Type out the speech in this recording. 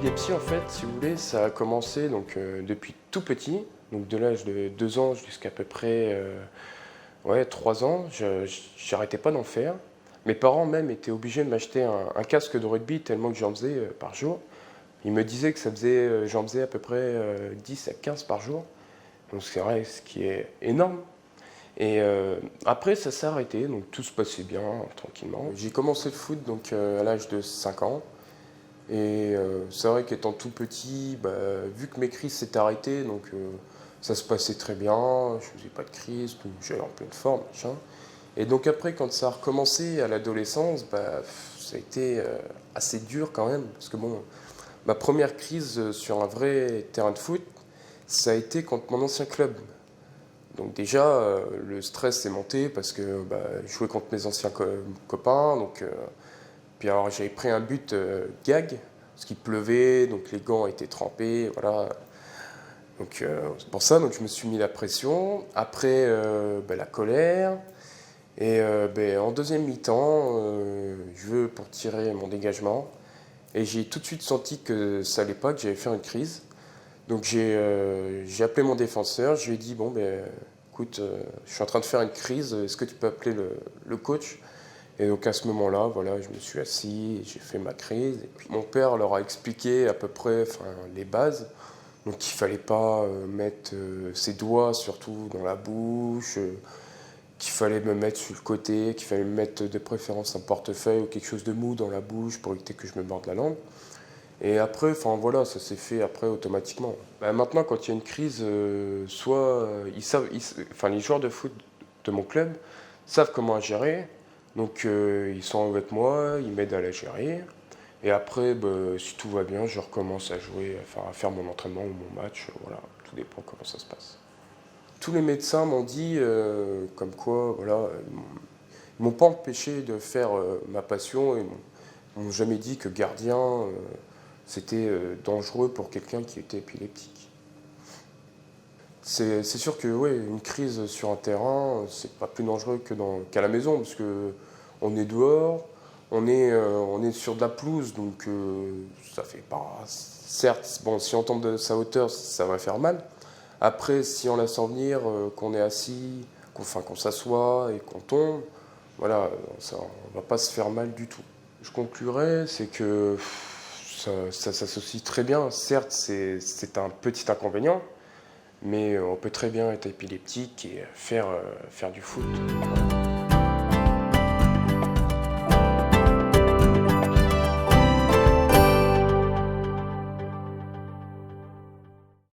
L'épilepsie, en fait, si vous voulez, ça a commencé depuis tout petit, donc de l'âge de 2 ans jusqu'à peu près ouais, 3 ans. J'arrêtais pas d'en faire. Mes parents même étaient obligés de m'acheter un casque de rugby tellement que j'en faisais par jour. Ils me disaient que j'en faisais à peu près 10 à 15 par jour. Donc c'est vrai, ce qui est énorme. Et après, ça s'est arrêté, donc tout se passait bien, tranquillement. J'ai commencé le foot à l'âge de 5 ans. Et c'est vrai qu'étant tout petit, vu que mes crises s'étaient arrêtées, ça se passait très bien, je faisais pas de crise, donc j'allais en pleine forme, machin. Et donc après, quand ça a recommencé à l'adolescence, ça a été assez dur quand même, parce que bon, ma première crise sur un vrai terrain de foot, ça a été contre mon ancien club. Donc déjà, le stress s'est monté parce que je jouais contre mes anciens copains, puis alors j'avais pris un but gag, parce qu'il pleuvait, donc les gants étaient trempés, voilà. C'est pour ça, donc je me suis mis la pression. Après, la colère. Et en deuxième mi-temps, je veux pour tirer mon dégagement. Et j'ai tout de suite senti que ça allait pas, que j'allais faire une crise. Donc j'ai appelé mon défenseur, je lui ai dit, bon, écoute, je suis en train de faire une crise, est-ce que tu peux appeler le coach? Et donc à ce moment-là, voilà, je me suis assis, j'ai fait ma crise. Et puis mon père leur a expliqué à peu près les bases. Donc il fallait pas mettre ses doigts surtout dans la bouche, qu'il fallait me mettre sur le côté, qu'il fallait me mettre de préférence un portefeuille ou quelque chose de mou dans la bouche pour éviter que je me morde la langue. Et après, voilà, ça s'est fait après automatiquement. Maintenant, quand il y a une crise, ils savent, les joueurs de foot de mon club savent comment la gérer. Donc ils sont avec moi, ils m'aident à la gérer. Et après, si tout va bien, je recommence à jouer, à faire mon entraînement ou mon match. Voilà, tout dépend comment ça se passe. Tous les médecins m'ont dit comme quoi, voilà, ils m'ont pas empêché de faire ma passion et m'ont jamais dit que gardien, c'était dangereux pour quelqu'un qui était épileptique. C'est sûr que ouais, une crise sur un terrain, c'est pas plus dangereux qu'à la maison, parce que on est dehors, on est sur de la pelouse, donc ça fait pas. Certes, bon, si on tombe de sa hauteur, ça va faire mal. Après, si on la sent venir, qu'on est assis, qu'on s'assoit et qu'on tombe, voilà, on va pas se faire mal du tout. Je conclurai, c'est que ça s'associe très bien. Certes, c'est un petit inconvénient, mais on peut très bien être épileptique et faire du foot. Voilà.